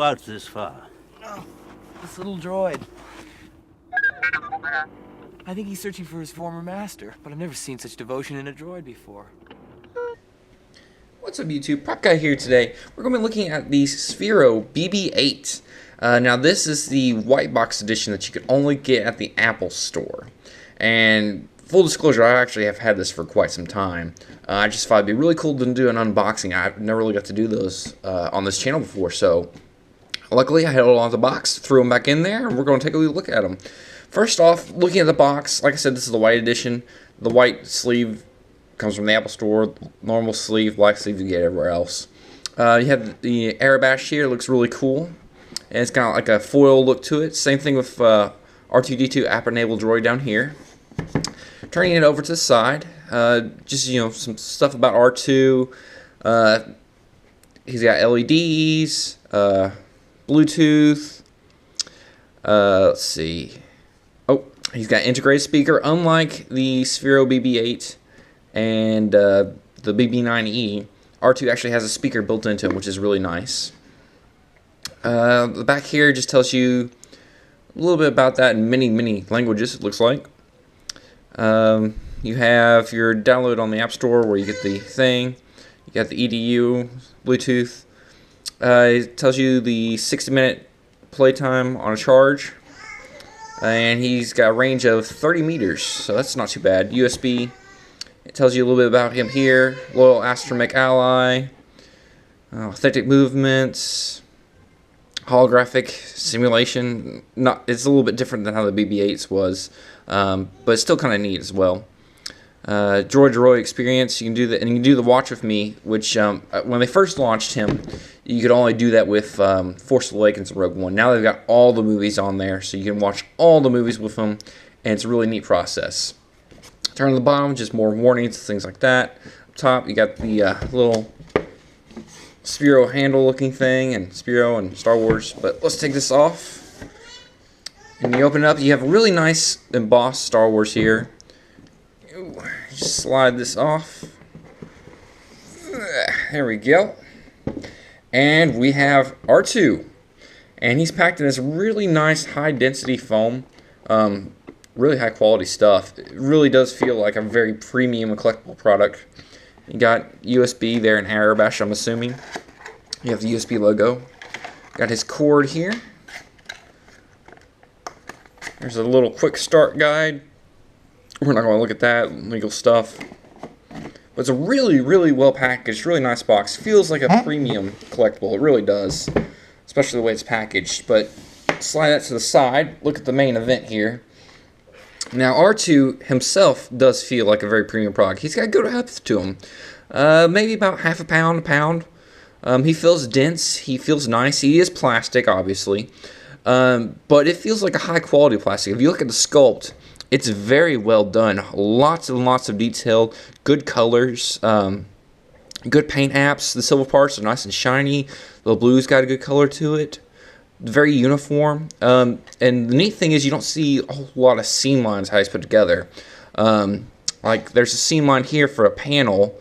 out this far? Oh, this little droid. I think he's searching for his former master, but I've never seen such devotion in a droid before. What's up, YouTube? Prop Guy here today. We're going to be looking at the Sphero BB-8. Now, this is the white box edition that you could only get at the Apple Store. And full disclosure, I actually have had this for quite some time. I just thought it'd be really cool to do an unboxing. I've never really got to do those on this channel before, so luckily I held on to the box, threw them back in there, and we're going to take a look at them. First off, looking at the box, like I said, this is the white edition. The white sleeve comes from the Apple Store. Normal sleeve, black sleeve you get everywhere else. You have the airbash here. It looks really cool. And it's got like a foil look to it. Same thing with R2-D2 app-enabled droid down here. Turning it over to the side, just, you know, some stuff about R2. He's got LEDs, Bluetooth. Let's see. Oh, he's got integrated speaker, unlike the Sphero BB-8 and the BB-9E. R2 actually has a speaker built into it, which is really nice. The back here just tells you a little bit about that in many languages, it looks like. You have your download on the App Store where you get the thing. You got the EDU, Bluetooth. It tells you the 60-minute playtime on a charge. And he's got a range of 30 meters, so that's not too bad. USB. It tells you a little bit about him here. Loyal astromech ally. Authentic movements. Holographic simulation. It's a little bit different than how the BB-8's was, but it's still kind of neat as well. Droid experience. You can do that, and you can do the Watch with Me, which when they first launched him, you could only do that with Force Awakens and Rogue One. Now they've got all the movies on there, so you can watch all the movies with them, and it's a really neat process. Turn to the bottom, just more warnings, things like that. Up top, you got the little Sphero handle looking thing, and Sphero and Star Wars. But let's take this off. And you open it up, you have a really nice embossed Star Wars here. Just slide this off. There we go. And we have R2. And he's packed in this really nice high density foam. Really high quality stuff. It really does feel like a very premium and collectible product. You got USB there and airbash, I'm assuming. You have the USB logo. Got his cord here. There's a little quick start guide. We're not going to look at that legal stuff. But it's a really well packaged, really nice box. Feels like a premium collectible. It really does. Especially the way it's packaged. But slide that to the side. Look at the main event here. Now, R2 himself does feel like a very premium product. He's got good heft to him. Maybe about half a pound. He feels dense. He feels nice. He is plastic, obviously. But it feels like a high quality plastic. If you look at the sculpt, it's very well done. Lots and lots of detail. Good colors. Good paint apps. The silver parts are nice and shiny. The blue's got a good color to it. Very uniform. And the neat thing is you don't see a whole lot of seam lines how it's put together. Like there's a seam line here for a panel.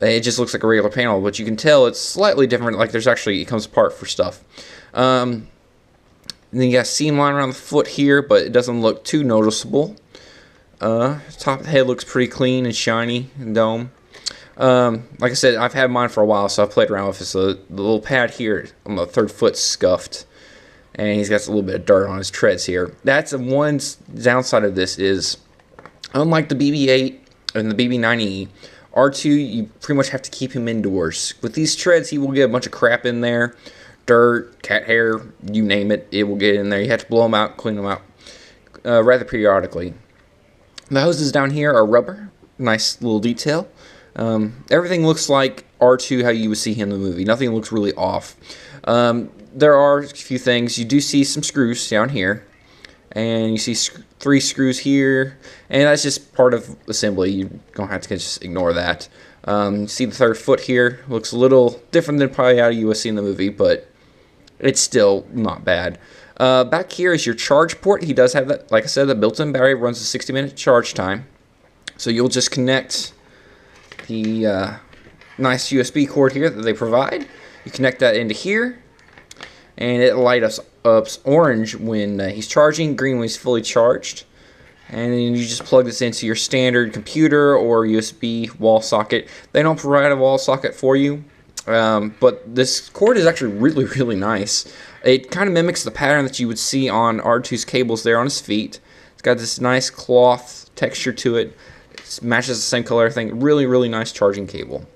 It just looks like a regular panel, but you can tell it's slightly different. Like there's actually, it comes apart for stuff. And then you got a seam line around the foot here, but it doesn't look too noticeable. Top of the head looks pretty clean and shiny and dome. Like I said, I've had mine for a while, so I've played around with it. So the little pad here on the third foot's scuffed. And he's got a little bit of dirt on his treads here. That's one downside of this is, unlike the BB-8 and the BB-9E, R2, you pretty much have to keep him indoors. With these treads, he will get a bunch of crap in there. Dirt, cat hair, you name it, it will get in there. You have to blow them out, clean them out rather periodically. The hoses down here are rubber. Nice little detail. Everything looks like R2 how you would see him in the movie. Nothing looks really off. There are a few things. You do see some screws down here. And you see 3 screws here. And that's just part of assembly. You're going to have to just ignore that. You see the third foot here. Looks a little different than probably how you would see in the movie, but it's still not bad. Back here is your charge port. He does have that, like I said, the built-in battery runs a 60-minute charge time. So you'll just connect the nice USB cord here that they provide. You connect that into here. and it lights up orange when he's charging, green when he's fully charged. And then you just plug this into your standard computer or USB wall socket. They don't provide a wall socket for you, but this cord is actually really, really nice. It kind of mimics the pattern that you would see on R2's cables there on his feet. It's got this nice cloth texture to it. It matches the same color thing. Really, really nice charging cable.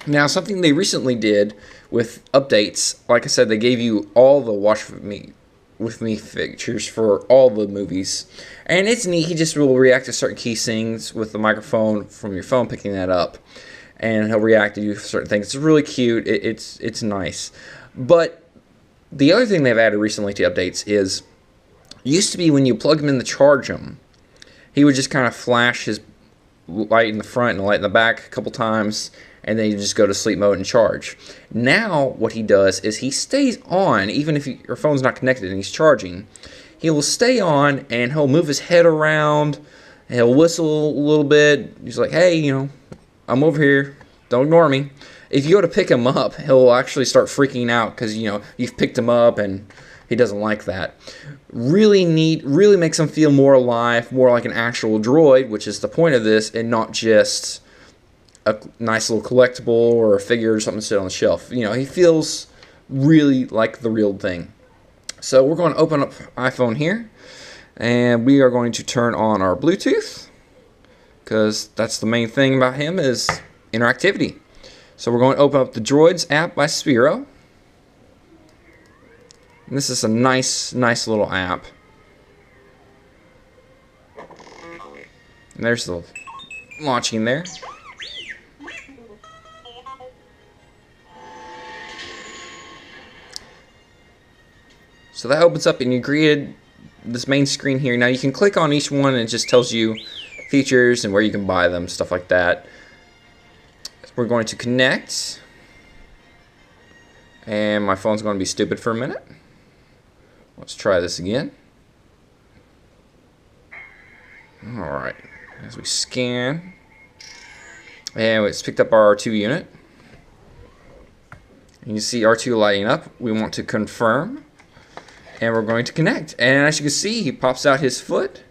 Now, something they recently did with updates, like I said, they gave you all the Watch With Me features for all the movies. And it's neat. He just will react to certain key things with the microphone from your phone picking that up. And he'll react to you for certain things. It's really cute. It's nice. But the other thing they've added recently to updates is, used to be when you plug him in to charge him, he would just kind of flash his light in the front and light in the back a couple times, and then you just go to sleep mode and charge. Now what he does is he stays on, even if your phone's not connected and he's charging. He will stay on, and he'll move his head around, and he'll whistle a little bit. He's like, hey, you know, I'm over here, don't ignore me. If you go to pick him up, he'll actually start freaking out because, you know, you've picked him up and he doesn't like that. Really neat, really makes him feel more alive, more like an actual droid, which is the point of this, and not just a nice little collectible or a figure or something to sit on the shelf. You know, he feels really like the real thing. So we're going to open up iPhone here, and we are going to turn on our Bluetooth, because that's the main thing about him is interactivity. So we're going to open up the Droids app by Sphero. And this is a nice little app. And there's the launching there. So that opens up and you created this main screen here. Now you can click on each one and it just tells you features and where you can buy them, stuff like that. We're going to connect. And my phone's going to be stupid for a minute. Let's try this again. Alright, as we scan, and it's picked up our R2 unit. And you see R2 lighting up. We want to confirm, and we're going to connect. And as you can see, he pops out his foot.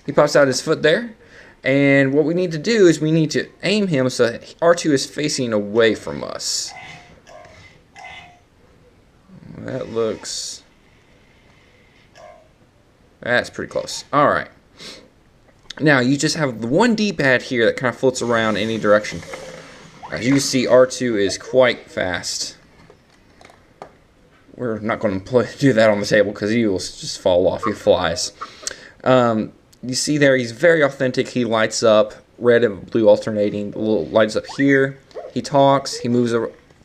He pops out his foot there. And what we need to do is we need to aim him so that R2 is facing away from us. That looks... That's pretty close. Alright. Now, you just have the one D-pad here that kind of floats around any direction. As you can see, R2 is quite fast. We're not going to do that on the table because he will just fall off. He flies. You see there, he's very authentic. He lights up, red and blue alternating. The little lights up here. He talks, he moves,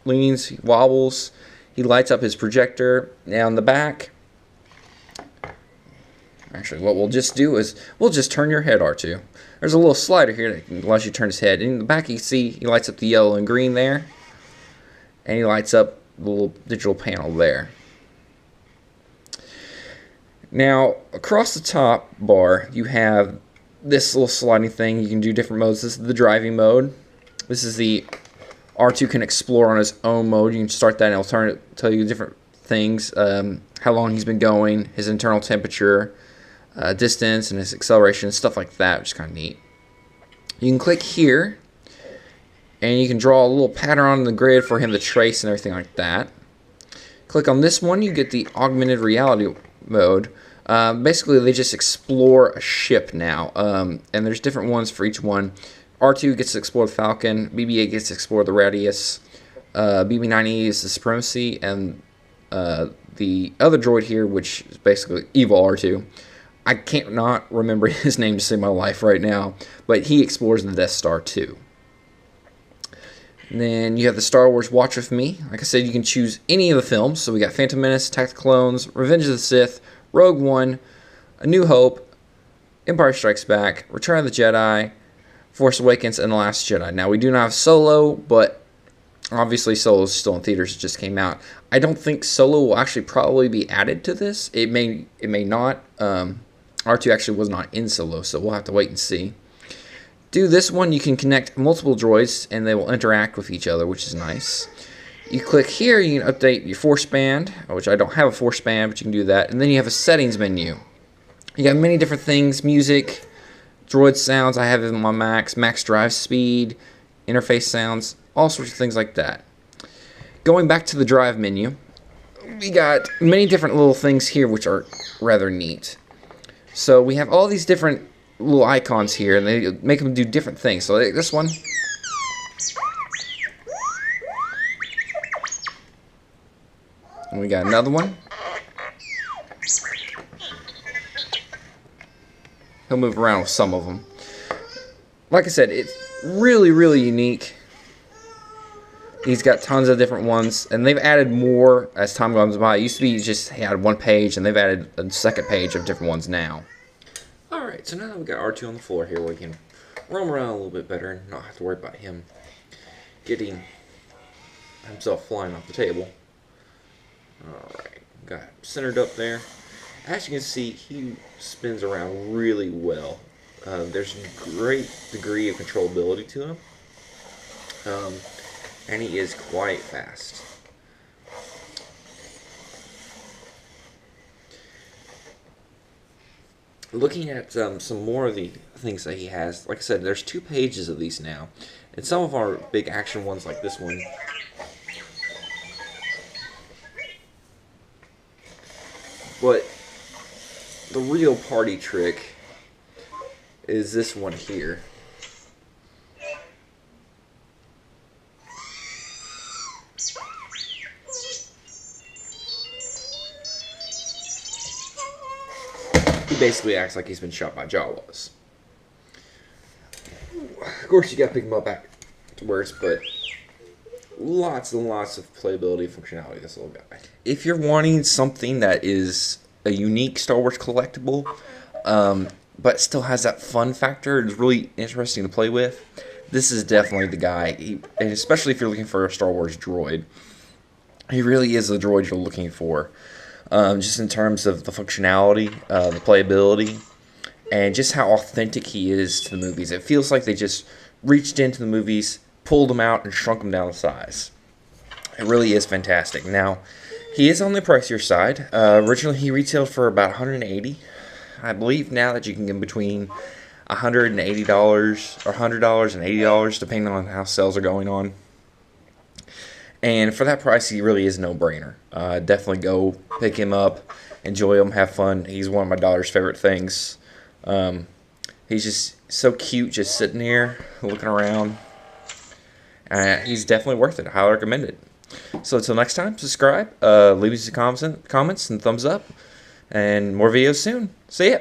leans, he wobbles. He lights up his projector. Now in the back, actually what we'll just do is, we'll just turn your head, R2. There's a little slider here that allows you to turn his head. In the back you see, he lights up the yellow and green there. And he lights up the little digital panel there. Now, across the top bar, you have this little sliding thing. You can do different modes. This is the driving mode. This is the R2 can explore on his own mode. You can start that and it'll tell you different things. How long he's been going, his internal temperature, distance, and his acceleration, stuff like that, which is kind of neat. You can click here, and you can draw a little pattern on the grid for him to trace and everything like that. Click on this one, you get the augmented reality mode. Basically, they just explore a ship now, and there's different ones for each one. R2 gets to explore the Falcon, BB-8 gets to explore the Radius, BB-9E is the Supremacy, and the other droid here, which is basically evil R2. I can't not remember his name to save my life right now, but he explores the Death Star too. And then you have the Star Wars Watch With Me. Like I said, you can choose any of the films. So we got Phantom Menace, Attack of the Clones, Revenge of the Sith, Rogue One, A New Hope, Empire Strikes Back, Return of the Jedi, Force Awakens, and The Last Jedi. Now, we do not have Solo, but obviously Solo is still in theaters. It just came out. I don't think Solo will actually probably be added to this. It may not. R2 actually was not in Solo, so we'll have to wait and see. do this one, you can connect multiple droids and they will interact with each other, which is nice. You click here, you can update your force band, which I don't have a force band, but you can do that. And then you have a settings menu. You got many different things: music, droid sounds. I have it on my max drive speed, interface sounds, all sorts of things like that. Going back to the drive menu, we got many different little things here which are rather neat. So we have all these different little icons here, and they make them do different things. So like this one. And we got another one. He'll move around with some of them. Like I said, it's really, really unique. He's got tons of different ones, and they've added more as time goes by. It used to be just he had one page, and they've added a second page of different ones now. Alright, so now that we've got R2 on the floor here, we can roam around a little bit better and not have to worry about him getting himself flying off the table. Alright, got him centered up there. As you can see, he spins around really well. There's a great degree of controllability to him. And he is quite fast. Looking at some more of the things that he has, like I said, there's 2 pages of these now. And some of our big action ones, like this one, but the real party trick is this one here. He basically acts like he's been shot by Jawas. Of course, you gotta pick him up afterwards, but lots and lots of playability and functionality, this little guy. If you're wanting something that is a unique Star Wars collectible, but still has that fun factor, it's really interesting to play with, this is definitely the guy. And especially if you're looking for a Star Wars droid, he really is the droid you're looking for. Just in terms of the functionality, the playability, and just how authentic he is to the movies. It feels like they just reached into the movies, pulled them out, and shrunk them down to size. It really is fantastic. Now, he is on the pricier side. Originally, he retailed for about $180. I believe now that you can get between $180 or $100 and $80, depending on how sales are going on. And for that price, he really is a no-brainer. Definitely go pick him up, enjoy him, have fun. He's one of my daughter's favorite things. He's just so cute, just sitting here, looking around. He's definitely worth it. I highly recommend it. So until next time, subscribe, leave us some comments and thumbs up, and more videos soon. See ya!